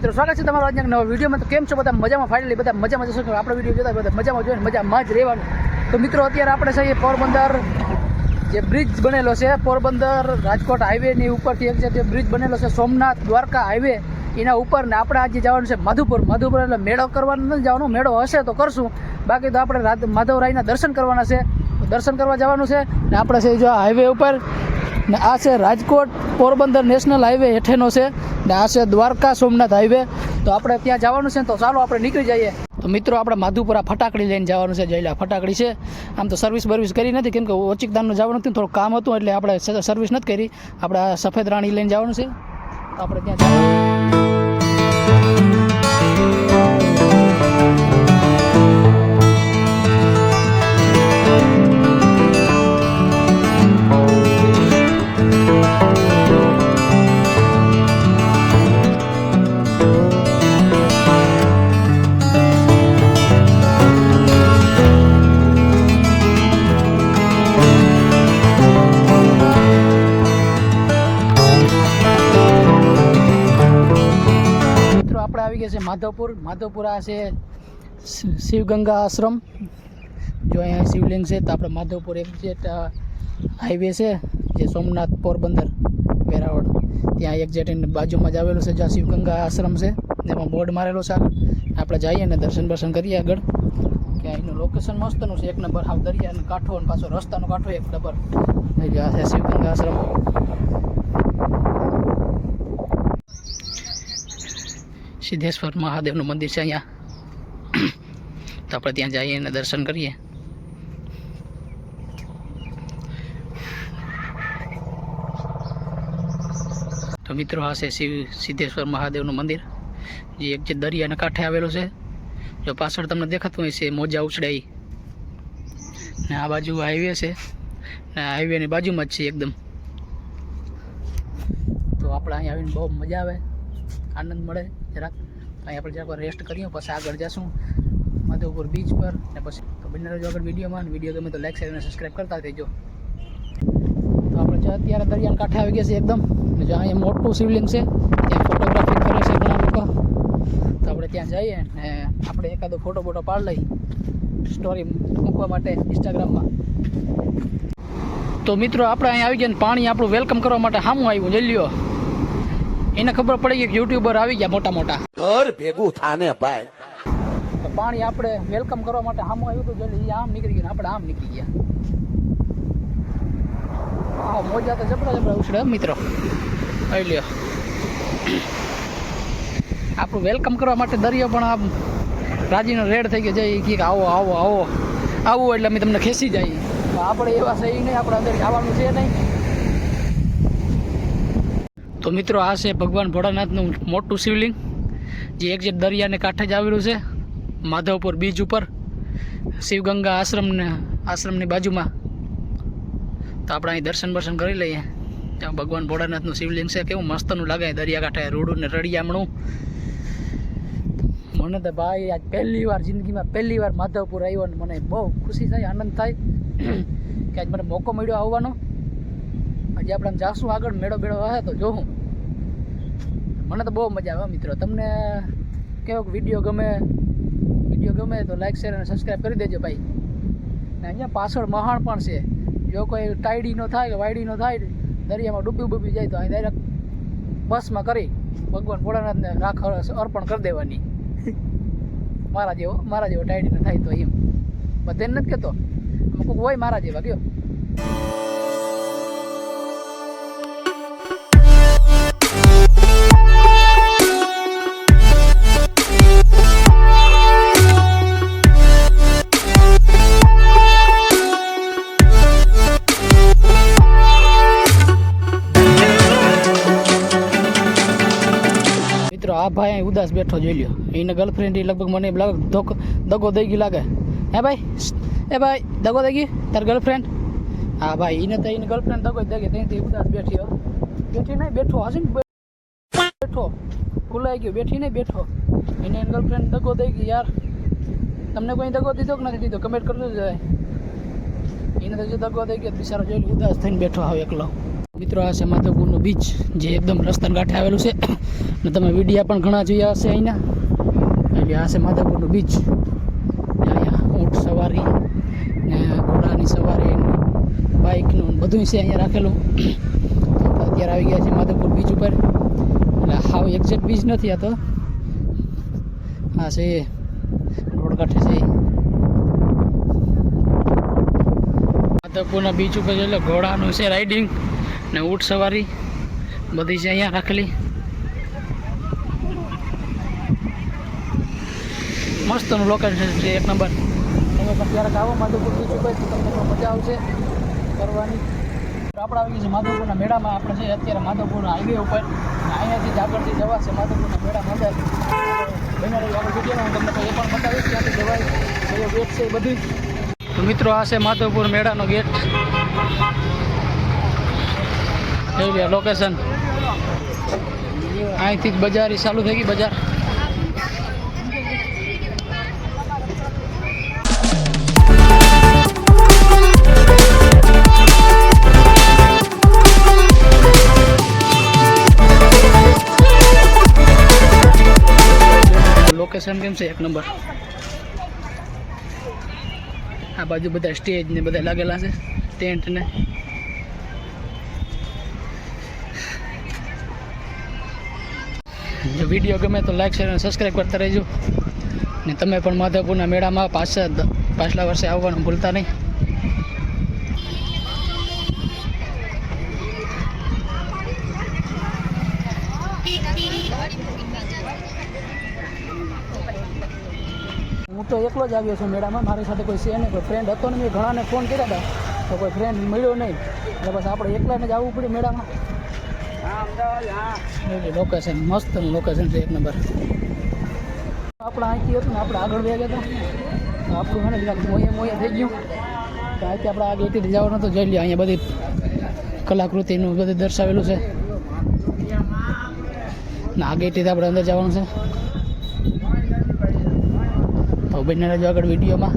મિત્રો સ્વાગત છે તમારો આજના નવા વિડીયોમાં. તો કેમ છો બધા? મજામાં? ફાઇનલી બધા મજામાં જશો. આપણે વિડીયો જોતા બધા મજામાં જોઈને મજામાં જ રહેવાનું. તો મિત્રો અત્યારે આપણે છીએ પોરબંદર, જે બ્રિજ બનેલો છે પોરબંદર રાજકોટ હાઈવેની ઉપરથી એક જે બ્રિજ બનેલો છે સોમનાથ દ્વારકા હાઈવે, એના ઉપર ને આપણે આજે જવાનું છે માધુપુર. એટલે મેળો કરવાનો નથી જવાનું, મેળો હશે તો કરશું, બાકી તો આપણે માધવરાયના દર્શન કરવાના છે. દર્શન કરવા જવાનું છે ને આપણે છે જો હાઈવે ઉપર ને આ છે રાજકોટ પોરબંદર નેશનલ હાઈવે હેઠેનો છે ને આ છે દ્વારકા સોમનાથ હાઈવે. તો આપણે ત્યાં જવાનું છે, તો ચાલો આપણે નીકળી જઈએ. તો મિત્રો આપણે માધુપુરા ફટાકડી લઈને જવાનું છે. જઈલા ફટાકડી છે. આમ તો સર્વિસ કરી નથી, કેમ કે ઓચિકદાનનું જવાનું હતું, થોડું કામ હતું એટલે આપણે સર્વિસ નથી કરી. આપણે આ સફેદ રાણી લઈને જવાનું છે, તો આપણે ત્યાં જવાનું. આવી ગયા છે માધવપુર. આ છે શિવગંગા આશ્રમ. જો અહીંયા શિવલિંગ છે. તો આપણે માધવપુર એક્ઝેક્ટ હાઈવે છે જે સોમનાથ પોરબંદર વેરાવળ, ત્યાં એક્ઝેક્ટ એની બાજુમાં જ આવેલું છે. જ્યાં શિવગંગા આશ્રમ છે એમાં બોર્ડ મારેલો છે આગળ. આપણે જઈએ ને દર્શન કરીએ આગળ, કે અહીંનું લોકેશન મસ્તનું છે, એક નંબર. હાવ દરિયાનો કાંઠો અને પાછો રસ્તાનો કાંઠો એક નંબર. આ છે શિવગંગા આશ્રમ. સિદ્ધેશ્વર મહાદેવનું મંદિર છે અહીંયા. તો આપણે ત્યાં જઈએ અને દર્શન કરીએ. તો મિત્રો આ છે સિદ્ધેશ્વર મહાદેવનું મંદિર, જે એક જે દરિયાના કાંઠે આવેલું છે. જો પાછળ તમને દેખાતું હોય છે મોજા ઉછળાઈ, ને આ બાજુ હાઈવે છે ને હાઈવેની બાજુમાં જ છે એકદમ. તો આપણે અહીંયા આવીને બહુ મજા આવે, આનંદ મળે જરાક. અહીં આપણે જરાક રેસ્ટ કરીએ, પછી આગળ જઈશું માધવપુર બીચ પર ને પછી. તો બને રહેજો આગળ વિડીયોમાં. વિડીયો ગમે તો લાઈક શેર અને સબસ્ક્રાઈબ કરતા રહેજો. તો આપણે અત્યારે દરિયાના કાંઠે આવી ગયા છે એકદમ. જો અહીંયા મોટું શિવલિંગ છે, ત્યાં ફોટોગ્રાફી કરે છે ઘણા લોકો. તો આપણે ત્યાં જઈએ ને આપણે એકાદો ફોટો પાડી લઈ સ્ટોરી મૂકવા માટે ઇન્સ્ટાગ્રામમાં. તો મિત્રો આપણે અહીંયા આવી ગયા ને પાણી આપણું વેલકમ કરવા માટે સામું આવ્યું. જઈ લ્યો, એને ખબર પડી ગઈ કે યુટ્યુબર આવી ગયા મોટા ઘર ભેગું થાને ભાઈ. તો પાણી આપણે વેલકમ કરવા માટે સામું આવ્યું હતું. એટલે આમ નીકળી ગયું, આપણે આમ નીકળી ગયા. હા, મોજા તો જબરા ઉછળે મિત્રો. આવી લ્યો, આપણું વેલકમ કરવા માટે દરિયો પણ આમ રાજીનો રેડ થઈ ગયો. જઈ કે આવો એટલે અમે તમને ખેંચી જાય. આપણે એવા છે નહીં, આપણે અંદર આવવાનું છે નહીં. તો મિત્રો આ છે ભગવાન ભોળાનાથનું મોટું શિવલિંગ, જે એક જે દરિયાને કાંઠે જ આવેલું છે માધવપુર બીચ ઉપર, શિવગંગા આશ્રમની બાજુમાં. તો આપણે અહીં દર્શન કરી લઈએ. ત્યાં ભગવાન ભોળાનાથનું શિવલિંગ છે. કેવું મસ્તનું લાગે દરિયા કાંઠે, રોડું ને રળિયામણું. મને તો ભાઈ આજ જિંદગીમાં પહેલી વાર માધવપુર આવ્યો ને મને બહુ ખુશી થાય, આનંદ થાય કે આજ મને મોકો મળ્યો આવવાનો. આજે આપણે જાશું આગળ, મેળો હશે તો જોઉં. મને તો બહુ મજા આવે મિત્રો. તમને કેવો વિડીયો ગમે તો લાઈક શેર અને સબસ્ક્રાઈબ કરી દેજો ભાઈ. ને અહીંયા પાછળ મહાણ પણ છે. જો કોઈ ટાઈડી નો થાય કે વાયડી નો થાય, દરિયામાં ડૂબી જાય, તો અહીં ડાયરેક્ટ બસમાં કરી ભગવાન ભોળાનાથને રાખ અર્પણ કરી દેવાની. મારા જેવો ટાઈડી નો થાય તો એમ બધે નથી કહેતો, અમુક હોય મારા જેવા કયો. આ ભાઈ અહીં ઉદાસ બેઠો જોઈ લ્યો. એને ગર્લફ્રેન્ડ લગભગ મને દગો દઈ ગઈ લાગે. હે ભાઈ દગો દઈ ગઈ તાર ગર્લફ્રેન્ડ? હા ભાઈ, એને તો એની ગર્લફ્રેન્ડ દગો દઈ ગઈ, ત્યાંથી ઉદાસ બેઠી નહીં બેઠો હશે ને, બેઠો ભૂલાઈ ગયો, બેઠી નહીં બેઠો. એને ગર્લફ્રેન્ડ દગો દઈ ગઈ. યાર તમને કોઈ દગો દીધો કે નથી દીધો કમેન્ટ કરજો. જાય એને તો જો દગો દઈ ગયો બિચારો જોઈ ઉદાસ થઈને બેઠો હવે એકલો. મિત્રો આ છે માધવપુરનો બીચ, જે એકદમ રસ્તાના કાંઠે આવેલું છે ને તમે વિડીયા પણ ઘણા જોયા હશે અહીંના. એટલે આ છે માધવપુરનો બીચ. અહીંયા ઊંટ સવારી ને ઘોડાની સવારી, બાઇકનું બધું છે અહીંયા રાખેલું. તો અત્યારે આવી ગયા છે માધવપુર બીચ ઉપર. એટલે હાવ એક્ઝેક્ટ બીચ નથી આ તો, આ છે રોડ કાંઠે છે. માધવપુરના બીચ ઉપર એટલે ઘોડાનું છે રાઇડિંગ ને ઊંટ સવારી બધી છે અહીંયા રાખેલી. મસ્તનું લોકેશન છે, એક નંબર. તમે પણ ક્યારેક આવો માધવપુર બીચ ઉપર તો તમને પણ મજા આવશે કરવાની. આપણે આવી ગયું છે માધવપુરના મેળામાં. આપણે છે અત્યારે માધવપુરના હાઈવે ઉપર, અહીંયાથી જ આગળથી જવા છે માધવપુરના મેળામાં અંદર. બને રહી આગળ વિડીયોમાં હું તમને એ પણ બતાવીશ ત્યાંથી જવાય, કયો ગેટ છે એ બધું. તો મિત્રો આ છે માધવપુર મેળાનો ગેટ. જોઈ લો લોકેશન. અહીંથી જ બજાર ચાલુ થઈ ગઈ, બજાર. લોકેશન કેમ છે? એક નંબર. આ બાજુ બધા સ્ટેજ ને બધા લાગેલા છે, ટેન્ટ ને. જો વિડીયો ગમે તો લાઈક શેર અને સબસ્ક્રાઈબ કરતા રહેજો. ને તમે પણ માધવપુરના મેળામાં પાછલા વર્ષે આવવાનું ભૂલતા નહીં. હું તો એકલો જ આવ્યો છું મેળામાં, મારી સાથે કોઈ છે નહીં, કોઈ ફ્રેન્ડ હતો ને. મેં ઘણાને ફોન કર્યા હતા તો કોઈ ફ્રેન્ડ મળ્યો નહીં, એટલે બસ આપણે એકલાને જ આવવું પડ્યું મેળામાં. લોકેશન મસ્તનું લોકેશન છે, એક નંબર. આપણે અહીંથી હતું ને આપણે આગળ વ્યા ગયા હતા, તો આપણું મને જરાક મોયા થઈ ગયું. તો અહીંથી આપણે આ ગેટેથી જવાનું તો જોઈ લઈએ. અહીંયા બધી કલાકૃતિનું બધું દર્શાવેલું છે ને આ ગેટેથી આપણે અંદર જવાનું છે. તો બંને રહેજો આગળ વિડીયોમાં.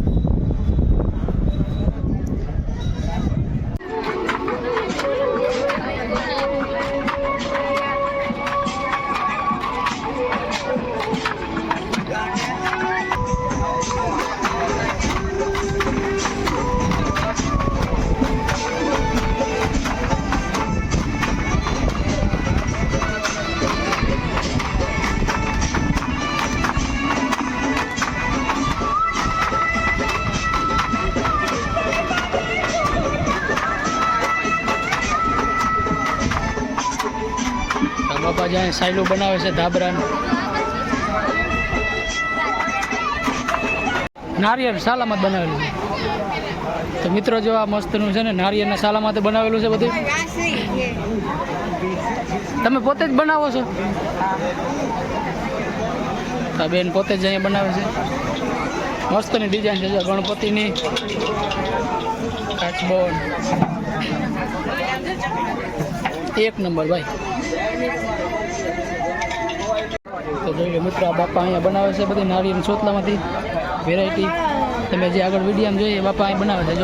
બાપા જ્યાં સાયલું બનાવે છે ધાબરાનું. નારિયેળ સાલામાં બનાવેલું છે. તો મિત્રો જો આ મસ્તનું છે ને નારિયેળના સાલામાં બનાવેલું છે બધું. તમે પોતે જ બનાવો છો? હા બેન પોતે જ અહીંયા બનાવે છે. મસ્તની ડિઝાઇન છે, ગણપતિની, કાચબોન, એક નંબર ભાઈ. તો જોઈ લો મિત્રો, આ બાપા અહીંયા બનાવે છે બધી નારિયેળ સોતલામાંથી વેરાયટી. તમે જે આગળ વિડીયોમાં જોઈએ બાપા અહીં બનાવે છે.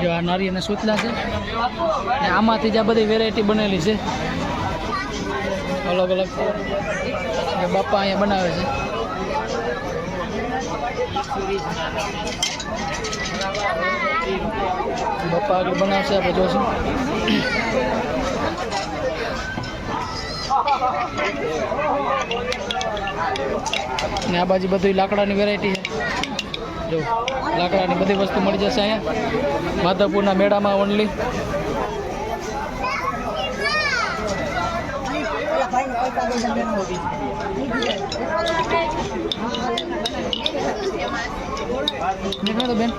જો આ નારિયેળના સોતલા છે ને આમાંથી જ આ બધી વેરાયટી બનેલી છે અલગ અલગ. બાપા અહીંયા બનાવે છે. બાપા આગળ બનાવશે, આપણે જોશું. ને આ બાજુ બધી લાકડાની વેરાયટી છે. જો લાકડાની બધી વસ્તુ મળી જશે અહીંયા માધવપુરના મેળામાં ઓનલી. નીકળો બેન.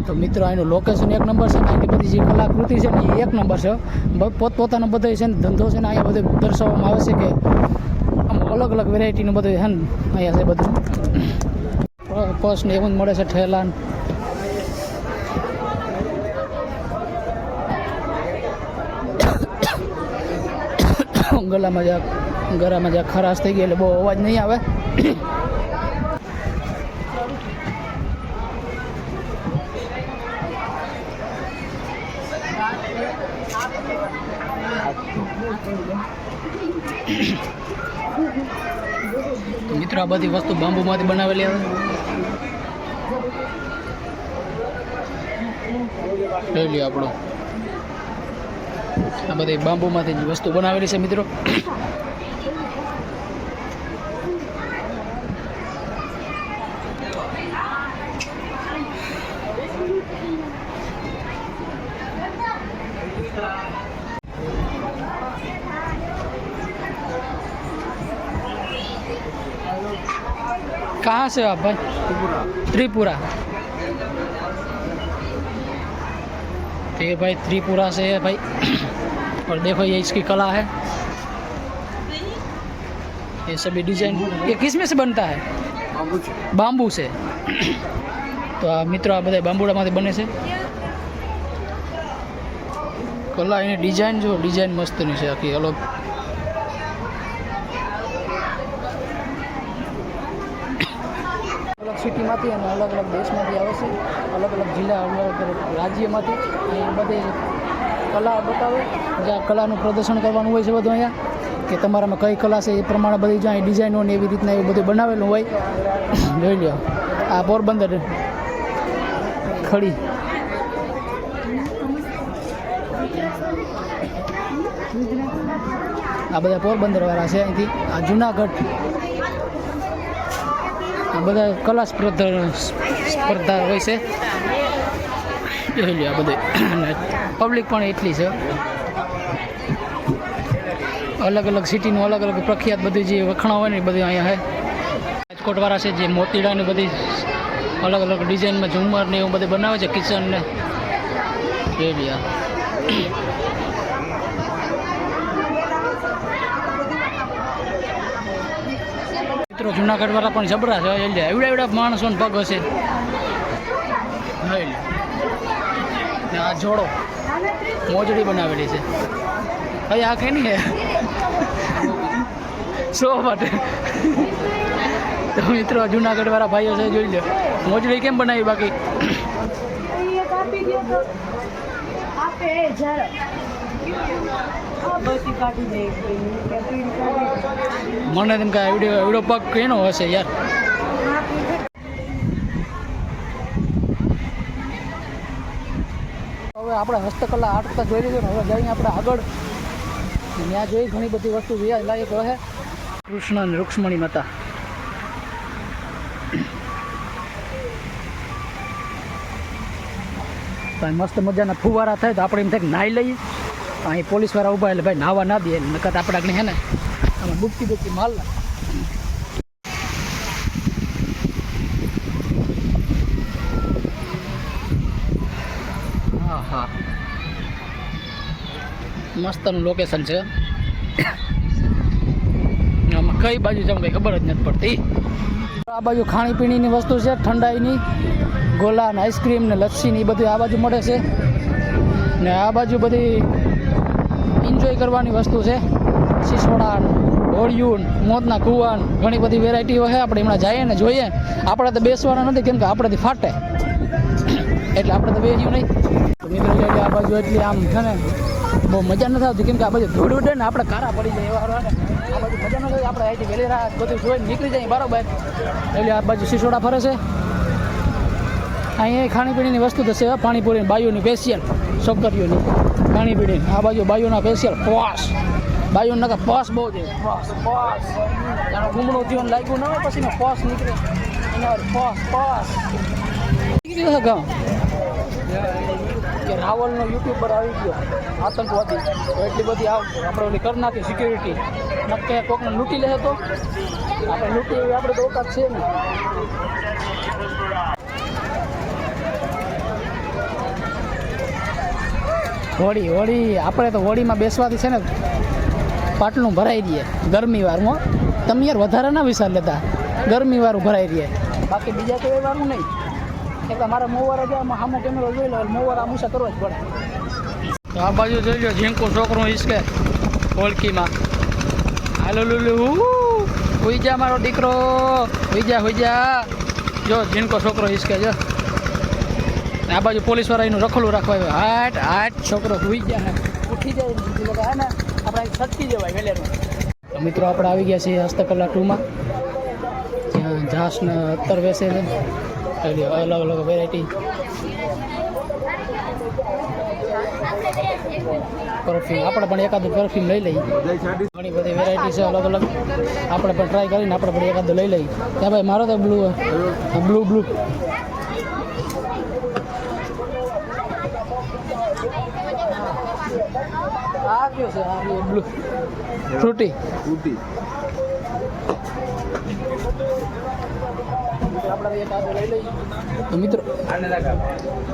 તો મિત્રો એનું લોકેશન એક નંબર છે ને એની બધી જે કલાકૃતિ છે ને એ એક નંબર છે. પોતપોતાનો બધો છે ને ધંધો છે ને અહીંયા બધું દર્શાવવામાં આવે છે કે આમ અલગ અલગ વેરાયટીનું બધું છે ને અહીંયા છે બધું પર્સ ને એવું જ મળે છે, ઠેલા ગળામાં જ્યાં ખરાશ થઈ ગઈ એટલે બહુ અવાજ નહીં આવે. તો મિત્રો આ બધી વસ્તુ બાંબુમાંથી બનાવેલી આવે. લઈ લ્યો આપણો આ બધી બાંબુમાંથી જ વસ્તુ બનાવેલી છે મિત્રો. कहाँ से आप भाई? त्रिपुरा. तो ये भाई त्रिपुरा से है भाई. और देखो ये इसकी कला है. ये सभी डिजाइन ये किस में से बनता है? बाम्बू से. तो आ मित्रों आ બધા બાંબુડામાંથી બને છે. કલા એની ડિઝાઇન જો ડિઝાઇન મસ્તની છે આખી અલગ. અલગ સિટીમાંથી અને અલગ અલગ દેશમાંથી આવે છે, અલગ અલગ જિલ્લા અલગ અલગ રાજ્યમાંથી એ બધી કલા બતાવે. જ્યાં કલાનું પ્રદર્શન કરવાનું હોય છે બધું અહીંયા કે તમારામાં કઈ કલા છે એ પ્રમાણે બધી જ્યાં ડિઝાઇનો ને એવી રીતના એવું બધું બનાવેલું હોય. જોઈ લો આ પોરબંદર ખડી. આ બધા પોરબંદરવાળા છે અહીંથી. આ જુનાગઢ આ બધા કલા સ્પર્ધા હોય છે. જોઈ લો આ બધું પબ્લિક પણ એટલી છે. અલગ અલગ સિટીનું અલગ અલગ પ્રખ્યાત બધું જે વખણાં હોય ને એ બધું અહીંયા છે. રાજકોટવાળા છે જે મોતીડાની બધી અલગ અલગ ડિઝાઇનમાં ઝુમર ને એવું બધું બનાવે છે. કિચન ને જોઈ લો મિત્રો જુનાગઢવાળા પણ જબરા છે. એવડા એવડા માણસોને પગ હશે. આ જોડો મોજડી બનાવેલી છે. હવે આ કઈ નહીં શો માટે. તો મિત્રો જુનાગઢવાળા ભાઈઓ છે જોઈ લો મોજડી કેમ બનાવી. બાકી મને તેમ કે એવડો પગ કેનો હશે યાર. હવે આપણે હસ્તકલા આર્ટતા જોઈ લીધું ને હવે જઈને આપણે આગળ ત્યાં જોઈ ઘણી બધી વસ્તુ જોયા લાયક હશે. કૃષ્ણ અને રૂક્ષ્મણી માતા. મસ્ત મજાના ફુવારા થાય તો આપણે એમ થાય કે નાહી લઈએ. અહીં પોલીસવાળા ઊભા એટલે ભાઈ નાહવા ના દે નકર આપણે આગળ હે ને આમાં ડૂબકી ડૂબકી માલ. હા હા મસ્તનું લોકેશન છે. આમાં કઈ બાજુ જવું કંઈ ખબર જ નથી પડતી. આ બાજુ ખાણીપીણીની વસ્તુ છે, ઠંડાઈની ગોલા ને આઈસ્ક્રીમ ને લસ્સી ને એ બધું આ બાજુ મળે છે. ને આ બાજુ બધી એન્જોય કરવાની વસ્તુ છે. સિસોડા હોળિયું મોતના કુવાન ઘણી બધી વેરાયટીઓ છે. આપણે હમણાં જઈએ ને જોઈએ. આપણે તો બેસવાના નથી કેમ કે આપણેથી ફાટે એટલે આપણે તો બેસ્યું નહીં. તો મિત્રો જોઈએ આ બાજુ એટલી આમ છે ને બહુ મજા નથી આવતી કેમ કે આ બાજુ ધૂળ ઉડે ને આપણે કારા પડી જાય એવા ને આ બાજુ મજા નથી. આપણે અહીંથી વહેલી રાત બધું જોઈને નીકળી જાય બરાબર. એટલે આ બાજુ સિસોડા ફરે છે. અહીંયા ખાણીપીણીની વસ્તુ તો છે. પાણીપુરી બાયુની સ્પેશિયલ છોકરીઓની ખાણીપીણી. આ બાજુ બાયુના સ્પેશિયલ પોસ. બાયુને નકા પોસ બહુ છે. પોસ પોસ એનો ઘૂમણું જીવન લાગ્યું ના હોય પછી પોસ નીકળે એના પોસ પોસ નીકળી છે ગામ કે રાવલનો યુટ્યુબર આવી ગયો આતંકવાદી. તો એટલી બધી આપણે ઓલી કરી નાખી સિક્યુરિટી નક્કે કોકને લૂંટી લે તો આપણે લૂંટી એવી આપણે તો ઓકાત છે ને. હોળી હોળી આપણે તો હોળીમાં બેસવાથી છે ને પાટલું ભરાઈ દઈએ ગરમીવાળું. તમે યાર વધારે ના વિચાર લેતા, ગરમીવાળું ભરાઈ દઈએ, બાકી બીજા કોઈ વાળું નહીં. એટલે મારા મોવારા જાય સામો કેમેરો જોઈ લો, મોવારા મૂસા કરવા જ પડે. તો આ બાજુ જોઈ લો ઝીંકો છોકરો હિસકે હોળકીમાં. હાલો લુલુ હુઈ જા મારો દીકરો, હુઈ જા. જો ઝીંકો છોકરો હિસકે જો. આ બાજુ પોલીસવાળા એનું રખડું રાખવા હાટ હાટ છોકરો હુઈ ગયા, ઉઠી જાય ને આપણે છટકી જવાય વેલેનું. તો મિત્રો આપણે આવી ગયા છીએ હસ્તકલા 2માં, જ્યાં ઘાસને અત્તર વેચે છે, અલગ અલગ વેરાયટી. પરફ્યુમ આપણે પણ એકાદું પરફ્યુમ લઈ લઈએ, ઘણી બધી વેરાયટી છે અલગ અલગ. આપણે પણ ટ્રાય કરીને આપણે પણ એકાદું લઈ લઈએ. ત્યાં ભાઈ મારો તો બ્લુ બ્લુ આ કયો છે? આ બ્લુ ફ્રૂટી. આપણે એકાદું લઈ લઈએ. તો મિત્રો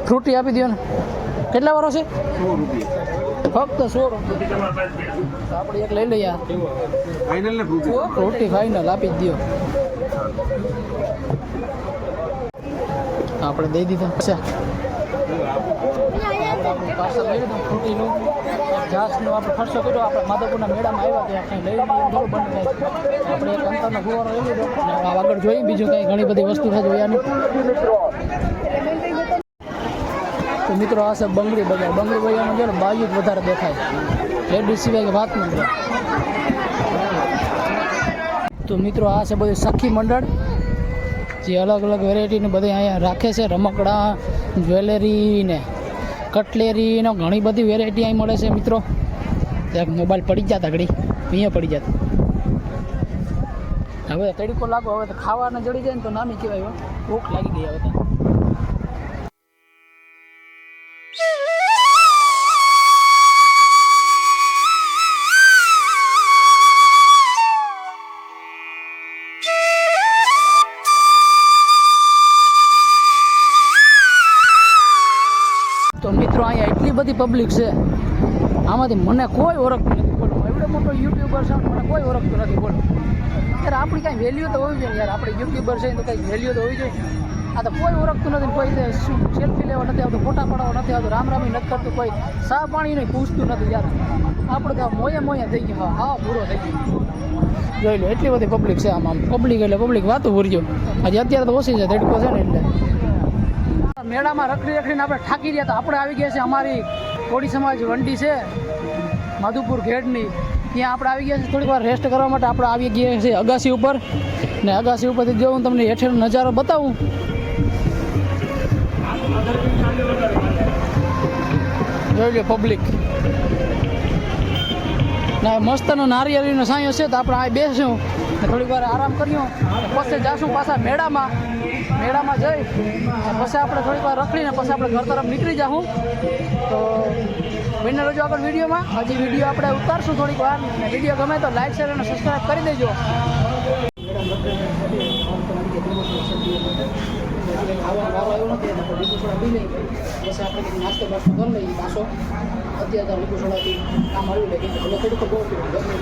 ફ્રૂટી આપી દો ને. કેટલા વાળો છે? 100 રૂપિયા, ફક્ત 100 રૂપિયા. આપણે એક લઈ લઈએ. ફાઇનલ ને ફ્રૂટી ફાઇનલ આપી જ દો. આપણે દઈ દીધા. પછી આપણે પાર્સલ લઈ લીધું ફ્રૂટીનું, ઘાસનો આપણે ખર્ચો કર્યો. આપણે માધવપુરના મેળામાં આવ્યા ત્યાં કંઈ લઈ લીધું, થોડું બની જાય. આપણે એક અંતરનો ફુવારો લઈ લીધો અને આગળ જોઈએ બીજું કંઈ ઘણી બધી વસ્તુ છે જોયાની. તો મિત્રો આ છે બંગડી બજાર. બંગડી બજારમાં જો ને બાજુ જ વધારે દેખાય, લેડીઝ સિવાય કે વાત નથી. તો મિત્રો આ છે બધું સખી મંડળ, જે અલગ અલગ વેરાયટીને બધી અહીંયા રાખે છે. રમકડા, જ્વેલરી ને કટલેરી ને ઘણી બધી વેરાયટી અહીં મળે છે મિત્રો. ત્યાં મોબાઈલ પડી જતા ઘડી અહીંયા પડી જતા. હવે તડકો લાગો, હવે તો ખાવાને જડી જાય ને તો નામી કહેવાય, ભૂખ લાગી ગઈ હવે તો. તો મિત્રો અહીંયા એટલી બધી પબ્લિક છે, આમાંથી મને કોઈ ઓળખતું નથી. બોલો એવડો મોટો યુટ્યુબર છે, મને કોઈ ઓળખતું નથી. બોલો યાર આપણી કાંઈ વેલ્યુ તો હોવી જોઈએ યાર. આપણે યુટ્યુબર છે તો કંઈક વેલ્યુ તો હોવી જોઈએ. આ તો કોઈ ઓળખતું નથી, કોઈ શું સેલ્ફી લેવા નથી આવતું, ફોટા પાડવા નથી આવતું, રામ રામી નથી કરતું, કોઈ સા પાણી નહીં પૂછતું નથી યાર. આપણે તો મોયા થઈ ગયો, હા પૂરો થઈ ગયો. જોઈ લો એટલી બધી પબ્લિક છે. આમ પબ્લિક એટલે પબ્લિક વાતો ભૂરજો. હજી અત્યારે તો ઓછી છે, તડકો છે ને એટલે. મેળામાં રખડીને આપણે થાકી રહ્યા હતા. આપણે આવી ગયા છે અમારી કોળી સમાજ વંડી છે માધુપુર ઘેડની, ત્યાં આપણે આવી ગયા છે થોડીક વાર રેસ્ટ કરવા માટે. આપણે આવી ગયા છે અગાસી ઉપર, ને અગાસી ઉપરથી જો હું તમને હેઠળનો નજારો બતાવું. જોઈ લો પબ્લિક ના મસ્તનો નારિયેળીનો સાંયો છે. તો આપણે આ બેસ્યું ને થોડીક વાર આરામ કર્યો, પછી જાશું પાછા મેળામાં જઈ પછી આપણે થોડીક વાર રખડીને પછી આપણે ઘર તરફ નીકળી જાઉં. તો બને રહેજો આગળ વિડીયોમાં. હજી વિડીયો આપણે ઉતારશું થોડીક વાર. વિડીયો ગમે તો લાઈક શેર અને સબસ્ક્રાઈબ કરી દેજો. ખાવાનો વારો આવ્યો નથી એટલે લીંબુ સોડા પી લઈએ, પછી આપણે નાસ્તો બાસ્તો કરી લઈએ. પાછો અત્યારે લીંબુ સોડાથી કામ આવી લે, એટલે થોડુંક બહુ ગરમી